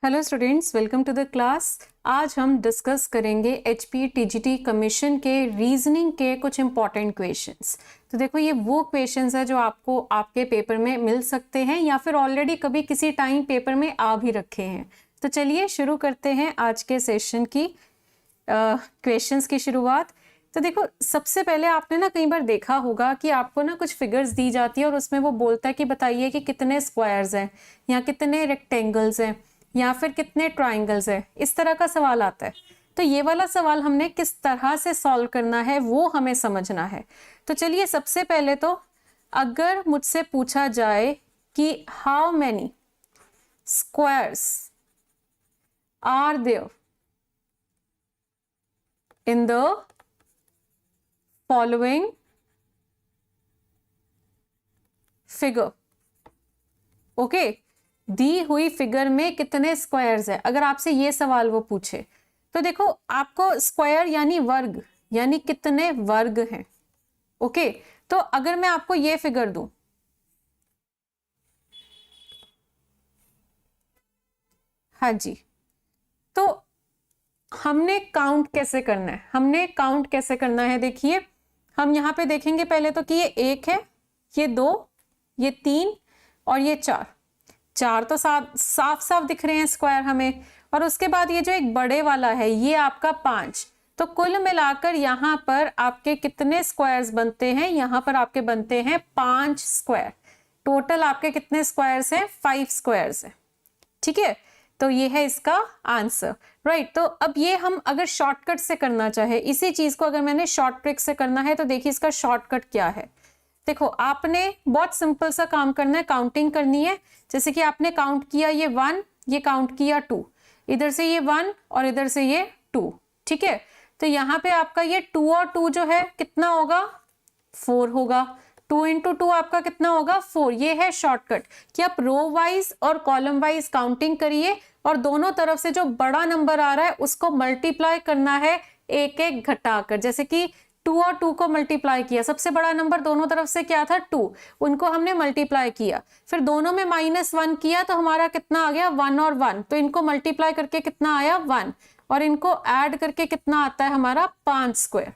Hello students, welcome to the class. आज हम discuss करेंगे HPTGT कमीशन के रीजनिंग के कुछ इंपॉर्टेंट क्वेश्चंस। तो देखो, ये वो क्वेश्चंस है जो आपको आपके पेपर में मिल सकते हैं या फिर ऑलरेडी कभी किसी टाइम पेपर में आ भी रखे हैं। तो चलिए शुरू करते हैं आज के सेशन की क्वेश्चंस की शुरुआत। तो देखो, सबसे पहले आपने ना कई बार देखा होगा कि आपको ना कुछ फिगर्स दी जाती है और उसमें वो बोलता है कि बताइए कि कितने स्क्वायर्स हैं या कितने रेक्टेंगल्स हैं या फिर कितने ट्राइंगल्स है। इस तरह का सवाल आता है। तो ये वाला सवाल हमने किस तरह से सॉल्व करना है वो हमें समझना है। तो चलिए, सबसे पहले तो अगर मुझसे पूछा जाए कि how many squares are there in the following figure, okay, दी हुई फिगर में कितने स्क्वायर्स है। अगर आपसे ये सवाल वो पूछे तो देखो, आपको स्क्वायर यानी वर्ग, यानी कितने वर्ग हैं। ओके, तो अगर मैं आपको ये फिगर दूं, हाँ जी, तो हमने काउंट कैसे करना है, देखिए, हम यहां पे देखेंगे पहले तो कि ये 1 है, ये 2, ये 3 और ये 4 तो साफ साफ दिख रहे हैं स्क्वायर हमें। और उसके बाद ये जो एक बड़े वाला है ये आपका 5। तो कुल मिलाकर यहाँ पर आपके कितने स्क्वायर्स बनते हैं, यहाँ पर आपके बनते हैं 5 स्क्वायर। टोटल आपके कितने स्क्वायर्स हैं, 5 स्क्वायर्स हैं। ठीक है, तो ये है इसका आंसर, राइट। तो अब ये हम अगर शॉर्टकट से करना चाहे, इसी चीज को अगर मैंने शॉर्ट ट्रिक से करना है तो देखिए इसका शॉर्टकट क्या है। देखो, आपने बहुत सिंपल सा काम करना है, काउंटिंग करनी है। जैसे कि आपने काउंट किया ये 1, ये काउंट किया 2, इधर से ये 1 और इधर से ये 2। ठीक है, तो यहाँ पे आपका ये 2 और 2 जो है कितना होगा, 4 होगा। 2 इंटू 2 आपका कितना होगा, 4। ये है शॉर्टकट कि आप रो वाइज और कॉलम वाइज काउंटिंग करिए और दोनों तरफ से जो बड़ा नंबर आ रहा है उसको मल्टीप्लाई करना है एक एक घटाकर। जैसे कि 2 और 2 को मल्टीप्लाई किया, सबसे बड़ा नंबर दोनों तरफ से क्या था, 2, उनको हमने मल्टीप्लाई किया, फिर दोनों में -1 किया तो हमारा कितना आ गया, 1 और 1, तो इनको मल्टीप्लाई करके कितना आया, 1, और इनको ऐड करके कितना आता है हमारा, 5 स्क्वायर।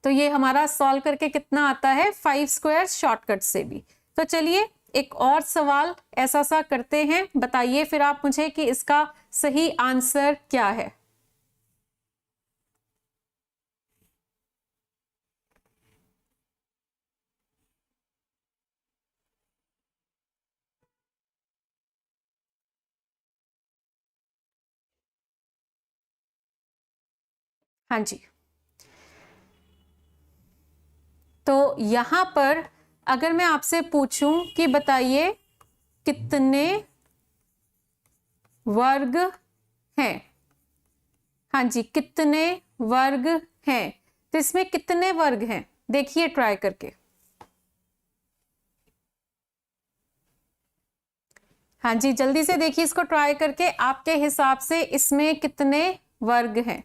तो ये हमारा सॉल्व करके कितना आता है, 5 स्क्वायर शॉर्टकट से भी। तो चलिए एक और सवाल ऐसा सा करते हैं, बताइए फिर आप मुझे कि इसका सही आंसर क्या है। हाँ जी, तो यहां पर अगर मैं आपसे पूछूं कि बताइए कितने वर्ग हैं, हाँ जी, कितने वर्ग हैं, तो इसमें कितने वर्ग हैं, देखिए ट्राई करके। हाँ जी, जल्दी से देखिए इसको ट्राई करके, आपके हिसाब से इसमें कितने वर्ग हैं।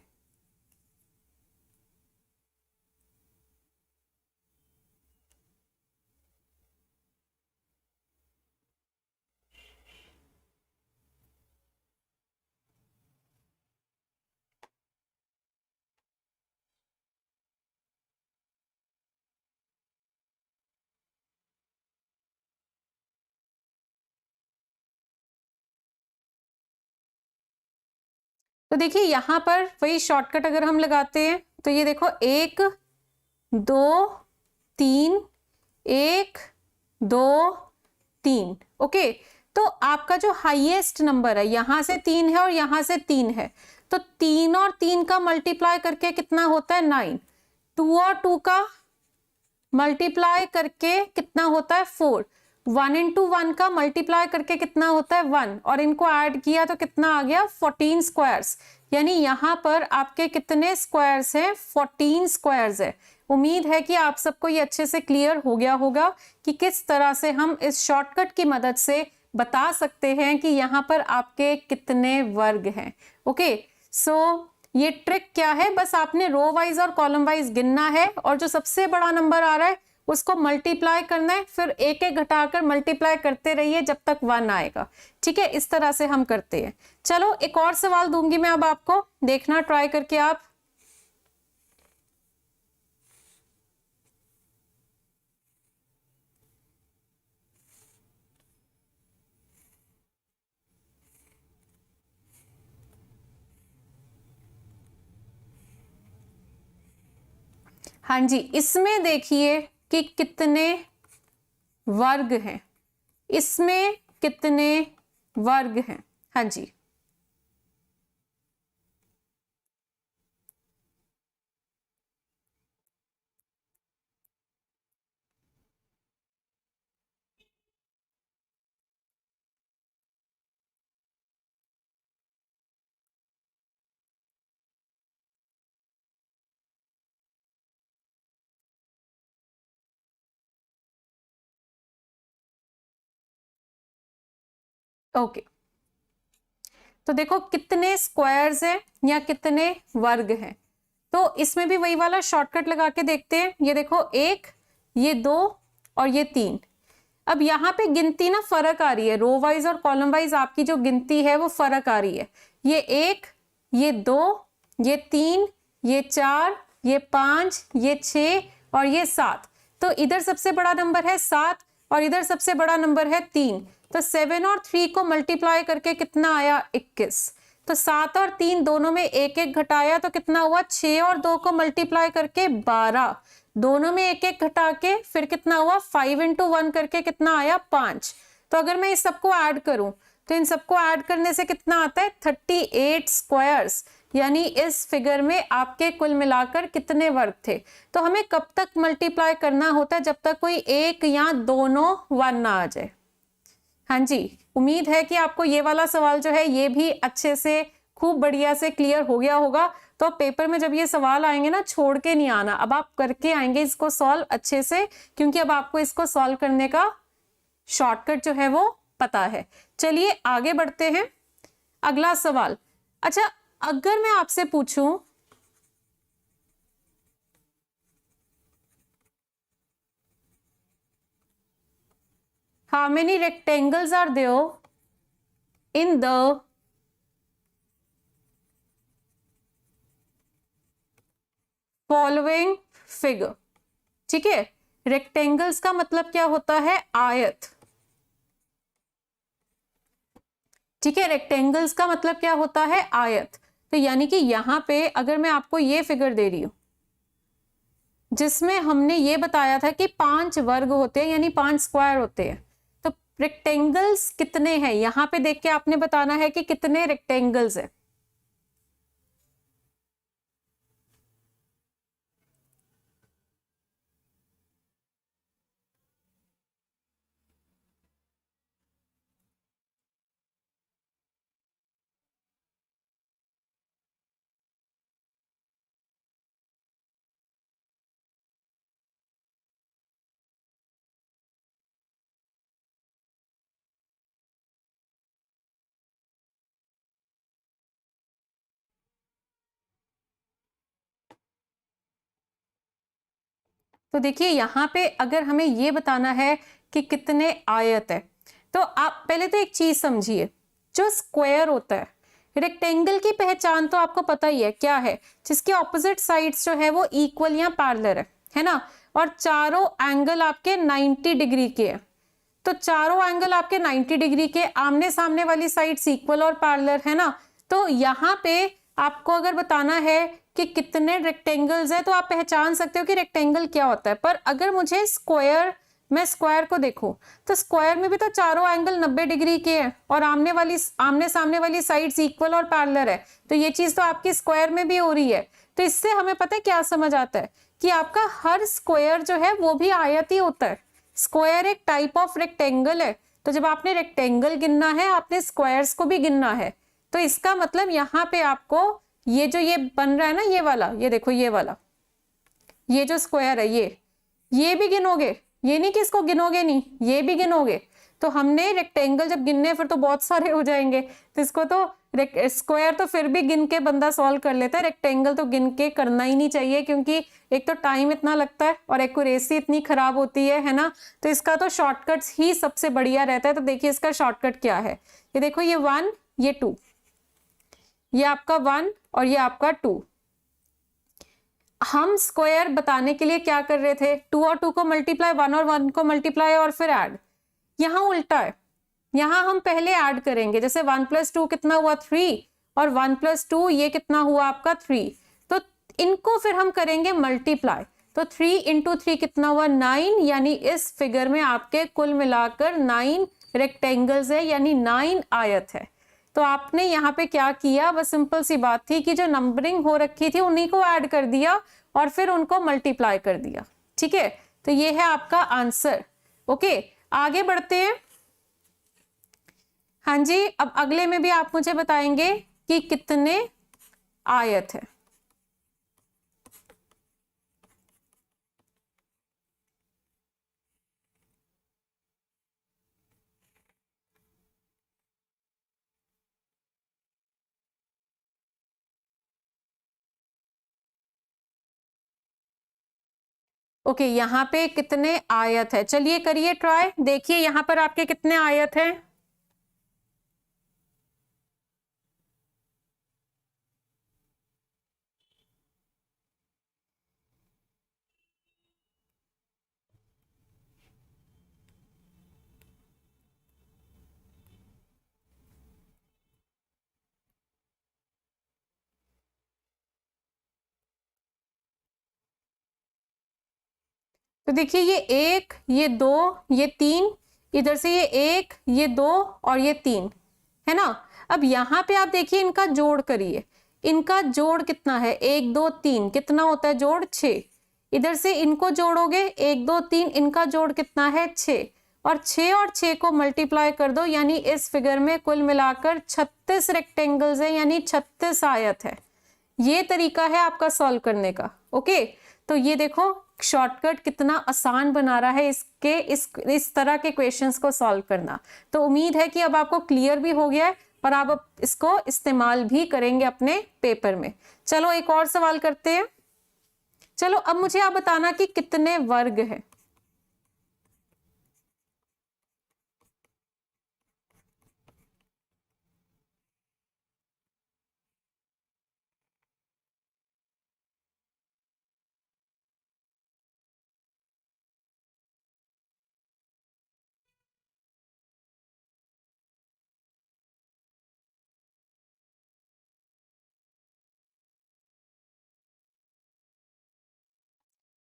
तो देखिए यहां पर वही शॉर्टकट अगर हम लगाते हैं तो ये देखो, 1 2 3, 1 2 3, ओके। तो आपका जो हाईएस्ट नंबर है, यहां से 3 है और यहां से 3 है, तो 3 और 3 का मल्टीप्लाई करके कितना होता है, 9। 2 और 2 का मल्टीप्लाई करके कितना होता है, 4। 1 इंटू 1 का मल्टीप्लाई करके कितना होता है, 1, और इनको ऐड किया तो कितना आ गया, 14 स्क्वायर्स। यानी यहां पर आपके कितने स्क्वायर्स हैं, 14 स्क्वायर्स है। उम्मीद है कि आप सबको ये अच्छे से क्लियर हो गया होगा कि किस तरह से हम इस शॉर्टकट की मदद से बता सकते हैं कि यहाँ पर आपके कितने वर्ग हैं। ओके, सो ये ट्रिक क्या है, बस आपने रो वाइज और कॉलम वाइज गिनना है और जो सबसे बड़ा नंबर आ रहा है उसको मल्टीप्लाई करना है, फिर एक एक घटाकर मल्टीप्लाई करते रहिए जब तक 1 आएगा। ठीक है, इस तरह से हम करते हैं। चलो एक और सवाल दूंगी मैं अब आपको, देखना ट्राई करके आप। हाँ जी, इसमें देखिए कि कितने वर्ग हैं, इसमें कितने वर्ग हैं। हाँ जी, ओके। तो देखो कितने स्क्वायर्स हैं या कितने वर्ग हैं, तो इसमें भी वही वाला शॉर्टकट लगा के देखते हैं। ये देखो 1, ये 2 और ये 3। अब यहाँ पे गिनती ना फर्क आ रही है, रो वाइज और कॉलम वाइज आपकी जो गिनती है वो फर्क आ रही है। ये 1, ये 2, ये 3, ये 4, ये 5, ये 6 और ये 7। तो इधर सबसे बड़ा नंबर है 7 और इधर सबसे बड़ा नंबर है 3। तो 7 और 3 को मल्टीप्लाई करके कितना आया? 21। तो 7 और 3 दोनों में एक एक घटाया तो कितना हुआ? 6 और 2 को मल्टीप्लाई करके 12, दोनों में एक एक घटा के फिर कितना हुआ? 5 इंटू 1 करके कितना आया? 5। तो अगर मैं इस सबको ऐड करूं तो इन सबको ऐड करने से कितना आता है? 38 स्क्वायर्स। यानी इस फिगर में आपके कुल मिलाकर कितने वर्ग थे? तो हमें कब तक मल्टीप्लाई करना होता है? जब तक कोई एक या दोनों 1 ना आ जाए। हाँ जी, उम्मीद है कि आपको ये वाला सवाल जो है ये भी अच्छे से खूब बढ़िया से क्लियर हो गया होगा। तो पेपर में जब ये सवाल आएंगे ना, छोड़ के नहीं आना, अब आप करके आएंगे इसको सॉल्व अच्छे से, क्योंकि अब आपको इसको सॉल्व करने का शॉर्टकट जो है वो पता है। चलिए आगे बढ़ते हैं, अगला सवाल। अच्छा, अगर मैं आपसे पूछूं how many rectangles are there in the following figure। ठीक है, रेक्टेंगल्स का मतलब क्या होता है? आयत। ठीक है, रेक्टेंगल्स का मतलब क्या होता है? आयत। तो यानी कि यहां पे अगर मैं आपको ये फिगर दे रही हूं जिसमें हमने ये बताया था कि 5 वर्ग होते हैं यानी 5 स्क्वायर होते हैं, तो रेक्टेंगल्स कितने हैं यहां पे देख के आपने बताना है कि कितने रेक्टेंगल्स है। तो देखिए यहां पे अगर हमें ये बताना है कि कितने आयत है, तो आप पहले तो एक चीज समझिए, जो स्क्वायर होता है, रेक्टेंगल की पहचान तो आपको पता ही है क्या है, जिसके ऑपोजिट साइड्स जो है वो इक्वल या पैरेलल है ना, और चारों एंगल आपके 90 डिग्री के हैं। तो चारों एंगल आपके 90 डिग्री के, आमने सामने वाली साइड्स इक्वल और पैरेलल है ना। तो यहाँ पे आपको अगर बताना है कि कितने रेक्टेंगल्स है तो आप पहचान सकते हो कि रेक्टेंगल क्या होता है। पर अगर मुझे स्क्वायर, मैं स्क्वायर को देखूं तो स्क्वायर में भी तो चारों एंगल 90 डिग्री के हैं और आमने सामने वाली साइड्स इक्वल और पैरेलल है, तो ये चीज तो आपकी स्क्वायर में भी हो रही है। तो इससे हमें पता है क्या समझ आता है कि आपका हर स्क्वायर जो है वो भी आयत ही होता है। स्क्वायर एक टाइप ऑफ रेक्टेंगल है, तो जब आपने रेक्टेंगल गिनना है आपने स्क्वायर्स को भी गिनना है। तो इसका मतलब यहाँ पे आपको ये जो ये बन रहा है ना, ये वाला, ये देखो ये वाला, ये जो स्क्वायर है ये भी गिनोगे, ये नहीं कि इसको गिनोगे नहीं, ये भी गिनोगे। तो हमने रेक्टेंगल जब गिनने फिर तो बहुत सारे हो जाएंगे, तो इसको तो स्क्वायर तो फिर भी गिन के बंदा सॉल्व कर लेता है, रेक्टेंगल तो गिन के करना ही नहीं चाहिए, क्योंकि एक तो टाइम इतना लगता है और एक्यूरेसी इतनी खराब होती है ना। तो इसका तो शॉर्टकट्स ही सबसे बढ़िया रहता है। तो देखिए इसका शॉर्टकट क्या है, ये देखो, ये 1 ये 2, ये आपका 1 और ये आपका 2। हम स्क्वायर बताने के लिए क्या कर रहे थे, 2 और 2 को मल्टीप्लाई, 1 और 1 को मल्टीप्लाई और फिर ऐड। यहां उल्टा है, यहां हम पहले ऐड करेंगे। जैसे 1 + 2 कितना हुआ 3 और 1 + 2 ये कितना हुआ आपका 3, तो इनको फिर हम करेंगे मल्टीप्लाई। तो 3 × 3 कितना हुआ 9, यानी इस फिगर में आपके कुल मिलाकर 9 रेक्टेंगल्स है, यानी 9 आयत है। तो आपने यहाँ पे क्या किया, बस सिंपल सी बात थी कि जो नंबरिंग हो रखी थी उन्हीं को ऐड कर दिया और फिर उनको मल्टीप्लाई कर दिया। ठीक है, तो ये है आपका आंसर। ओके, आगे बढ़ते हैं। हाँ जी, अब अगले में भी आप मुझे बताएंगे कि कितने आयत है। ओके, यहाँ पे कितने आयत है, चलिए करिए ट्राई। देखिए यहाँ पर आपके कितने आयत हैं। तो देखिए ये 1 ये 2 ये 3, इधर से ये 1 ये 2 और ये 3 है ना। अब यहाँ पे आप देखिए इनका जोड़ करिए, इनका जोड़ कितना है, 1 2 3 कितना होता है जोड़ 6। इधर से इनको जोड़ोगे 1 2 3, इनका जोड़ कितना है 6, और 6 और 6 को मल्टीप्लाई कर दो, यानी इस फिगर में कुल मिलाकर 36 रेक्टेंगल्स है, यानी 36 आयत है। ये तरीका है आपका सॉल्व करने का। ओके, तो ये देखो शॉर्टकट कितना आसान बना रहा है इसके इस तरह के क्वेश्चंस को सॉल्व करना। तो उम्मीद है कि अब आपको क्लियर भी हो गया है और आप अब इसको इस्तेमाल भी करेंगे अपने पेपर में। चलो एक और सवाल करते हैं। चलो अब मुझे आप बताना कि कितने वर्ग है।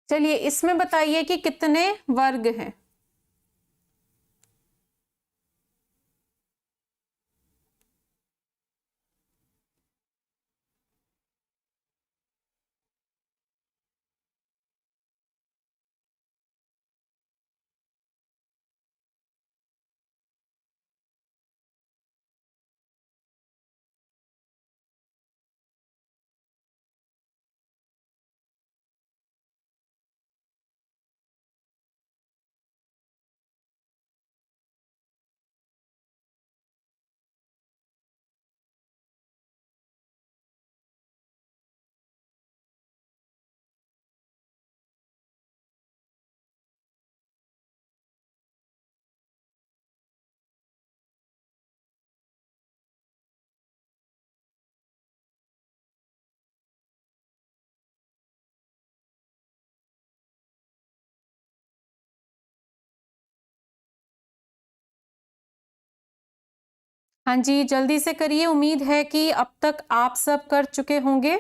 चलिए इसमें बताइए कि कितने वर्ग हैं। हाँ जी, जल्दी से करिए, उम्मीद है कि अब तक आप सब कर चुके होंगे।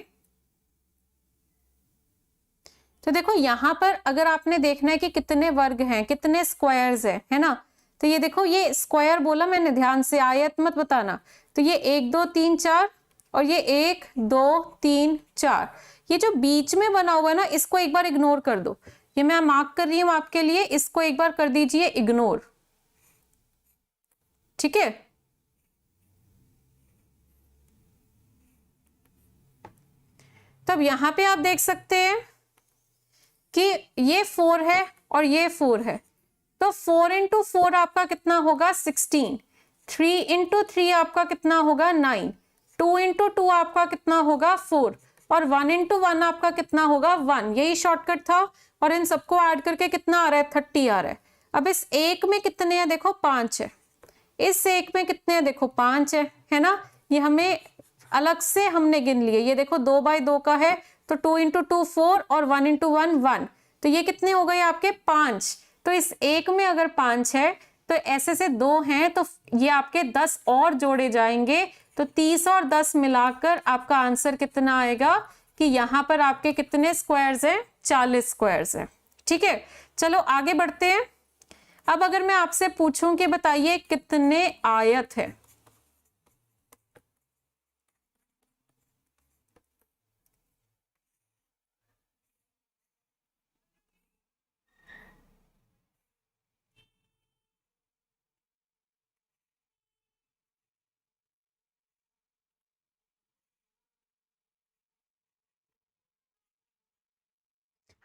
तो देखो यहाँ पर अगर आपने देखना है कि कितने वर्ग हैं, कितने स्क्वायर्स हैं, है ना। तो ये देखो, ये स्क्वायर बोला मैंने, ध्यान से, आयत मत बताना। तो ये 1 2 3 4 और ये 1 2 3 4, ये जो बीच में बना हुआ है ना, इसको एक बार इग्नोर कर दो। ये मैं मार्क कर रही हूं आपके लिए, इसको एक बार कर दीजिए इग्नोर। ठीक है, तब यहां पे आप देख सकते हैं कि ये 4 है और ये 4 है। तो 4 × 4 आपका कितना होगा 16, 3 × 3 आपका कितना होगा 9। 2 इंटू 2 आपका कितना होगा 4, और 1 इंटू 1 आपका कितना होगा 1, यही शॉर्टकट था। और इन सबको ऐड करके कितना आ रहा है 30 आ रहा है। अब इस एक में कितने हैं देखो 5 है, इस एक में कितने हैं देखो 5 है ना। ये हमें अलग से हमने गिन लिए, ये देखो 2 बाई 2 का है तो 2 इंटू 2 4 और 1 इंटू 1 1, तो ये कितने हो गए आपके 5। तो इस एक में अगर 5 है तो ऐसे से 2 हैं तो ये आपके 10 और जोड़े जाएंगे, तो 30 और 10 मिलाकर आपका आंसर कितना आएगा कि यहाँ पर आपके कितने स्क्वायर्स हैं 40 स्क्वायर्स हैं। ठीक है, चलो आगे बढ़ते हैं। अब अगर मैं आपसे पूछूं कि बताइए कितने आयत है,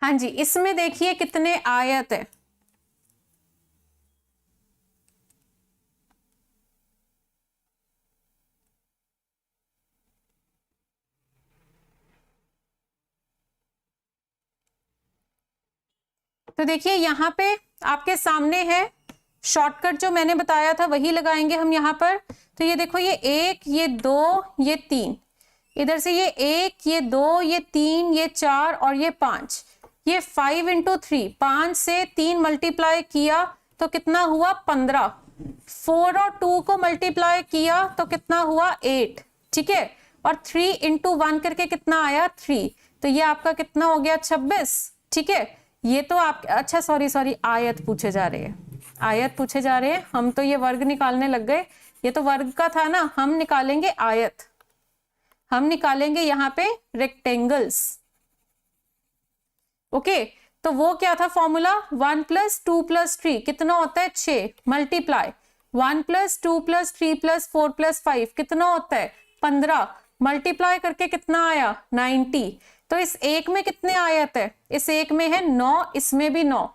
हाँ जी, इसमें देखिए कितने आयत है। तो देखिए यहाँ पे आपके सामने है, शॉर्टकट जो मैंने बताया था वही लगाएंगे हम यहाँ पर। तो ये देखो, ये 1, ये 2, ये 3, इधर से ये 1, ये 2, ये 3, ये 4 और ये 5, ये 5 इंटू 3, 5 से 3 मल्टीप्लाई किया तो कितना हुआ 15, 4 और 2 को मल्टीप्लाई किया तो कितना हुआ 8। ठीक है, और 3 इंटू 1 करके कितना आया 3, तो ये आपका कितना हो गया 26। ठीक है, ये तो आप अच्छा सॉरी आयत पूछे जा रहे हैं, आयत पूछे जा रहे हैं, हम तो ये वर्ग निकालने लग गए, ये तो वर्ग का था ना, हम निकालेंगे आयत, हम निकालेंगे यहाँ पे रेक्टेंगल्स। ओके, तो वो क्या था फॉर्मूला 1 + 2 + 3 कितना होता है 6, मल्टीप्लाई 1 + 2 + 3 + 4 + 5 कितना होता है 15, मल्टीप्लाई करके कितना आया 90। तो इस एक में कितने आयत है, इस एक में है 9, इसमें भी 9,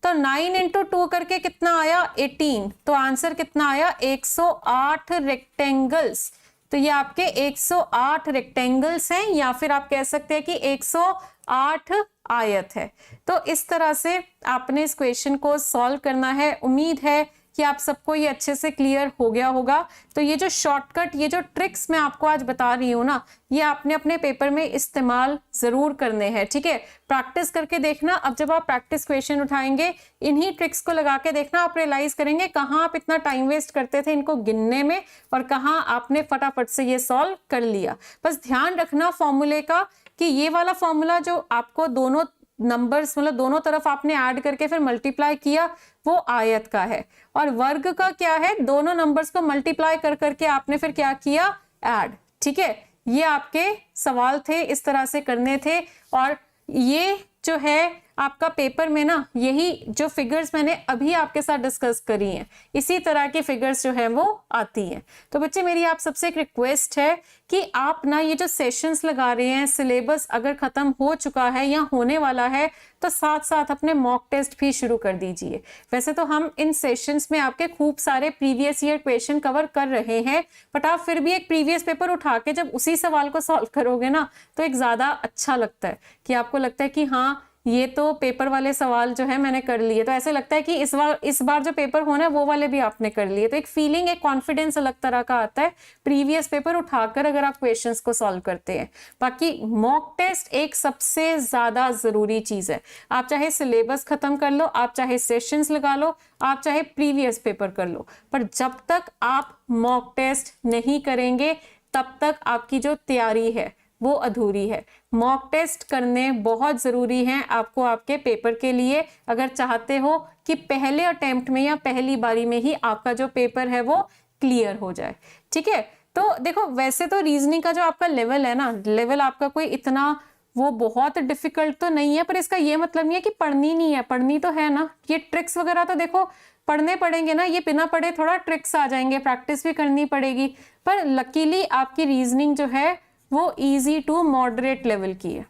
तो 9 इंटू 2 करके कितना आया 18, तो आंसर कितना आया 108 रेक्टेंगल्स। तो ये आपके 108 रेक्टेंगल्स हैं, या फिर आप कह सकते हैं कि 108 आयत है। तो इस तरह से आपने इस क्वेश्चन को सॉल्व करना है। उम्मीद है कि आप सबको ये अच्छे से क्लियर हो गया होगा। तो ये जो शॉर्टकट, ये जो ट्रिक्स मैं आपको आज बता रही हूँ ना, ये आपने अपने पेपर में इस्तेमाल जरूर करने हैं। ठीक है, प्रैक्टिस करके देखना। अब जब आप प्रैक्टिस क्वेश्चन उठाएंगे, इन्हीं ट्रिक्स को लगा के देखना, आप रियलाइज करेंगे कहाँ आप इतना टाइम वेस्ट करते थे इनको गिनने में और कहाँ आपने फटाफट से ये सॉल्व कर लिया। बस ध्यान रखना फॉर्मूले का कि ये वाला फॉर्मूला जो आपको दोनों नंबर्स मतलब दोनों तरफ आपने ऐड करके फिर मल्टीप्लाई किया, वो आयत का है। और वर्ग का क्या है, दोनों नंबर्स को मल्टीप्लाई कर करके आपने फिर क्या किया ऐड। ठीक है, ये आपके सवाल थे, इस तरह से करने थे। और ये जो है आपका पेपर में ना, यही जो फिगर्स मैंने अभी आपके साथ डिस्कस करी हैं, इसी तरह की फिगर्स जो है वो आती हैं। तो बच्चे मेरी आप सबसे एक रिक्वेस्ट है कि आप ना ये जो सेशंस लगा रहे हैं, सिलेबस अगर खत्म हो चुका है या होने वाला है तो साथ साथ अपने मॉक टेस्ट भी शुरू कर दीजिए। वैसे तो हम इन सेशंस में आपके खूब सारे प्रीवियस ईयर क्वेश्चन कवर कर रहे हैं, बट आप फिर भी एक प्रीवियस पेपर उठा के जब उसी सवाल को सॉल्व करोगे ना, तो एक ज्यादा अच्छा लगता है कि आपको लगता है कि हाँ ये तो पेपर वाले सवाल जो है मैंने कर लिए, तो ऐसे लगता है कि इस बार जो पेपर होना है वो वाले भी आपने कर लिए। तो एक फीलिंग, एक कॉन्फिडेंस अलग तरह का आता है प्रीवियस पेपर उठाकर अगर आप क्वेश्चंस को सॉल्व करते हैं। बाकी मॉक टेस्ट एक सबसे ज्यादा जरूरी चीज है। आप चाहे सिलेबस खत्म कर लो, आप चाहे सेशंस लगा लो, आप चाहे प्रीवियस पेपर कर लो, पर जब तक आप मॉक टेस्ट नहीं करेंगे तब तक आपकी जो तैयारी है वो अधूरी है। मॉक टेस्ट करने बहुत जरूरी हैं आपको आपके पेपर के लिए, अगर चाहते हो कि पहले अटेम्प्ट में या पहली बारी में ही आपका जो पेपर है वो क्लियर हो जाए। ठीक है, तो देखो वैसे तो रीजनिंग का जो आपका लेवल है ना, लेवल आपका कोई इतना वो बहुत डिफिकल्ट तो नहीं है, पर इसका ये मतलब नहीं है कि पढ़नी नहीं है, पढ़नी तो है ना। ये ट्रिक्स वगैरह तो देखो पढ़ने पड़ेंगे ना, ये बिना पढ़े थोड़ा ट्रिक्स आ जाएंगे, प्रैक्टिस भी करनी पड़ेगी। पर लकीली आपकी रीजनिंग जो है वो इजी टू मॉडरेट लेवल की है।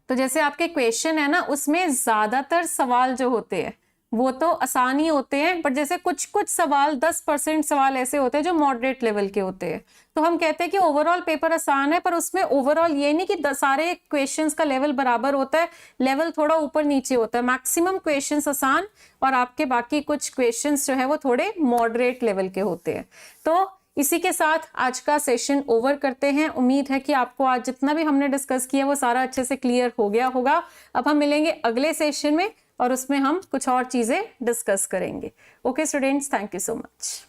तो जैसे आपके क्वेश्चन है ना, उसमें ज्यादातर सवाल जो होते हैं वो तो आसान ही होते हैं, पर जैसे कुछ कुछ सवाल 10% सवाल ऐसे होते हैं जो मॉडरेट लेवल के होते हैं, तो हम कहते हैं कि ओवरऑल पेपर आसान है, पर उसमें ओवरऑल ये नहीं कि सारे क्वेश्चंस का लेवल बराबर होता है, लेवल थोड़ा ऊपर नीचे होता है। मैक्सिमम क्वेश्चंस आसान और आपके बाकी कुछ क्वेश्चंस जो है वो थोड़े मॉडरेट लेवल के होते हैं। तो इसी के साथ आज का सेशन ओवर करते हैं। उम्मीद है कि आपको आज जितना भी हमने डिस्कस किया वो सारा अच्छे से क्लियर हो गया होगा। अब हम मिलेंगे अगले सेशन में और उसमें हम कुछ और चीजें डिस्कस करेंगे। Okay students, thank you so much.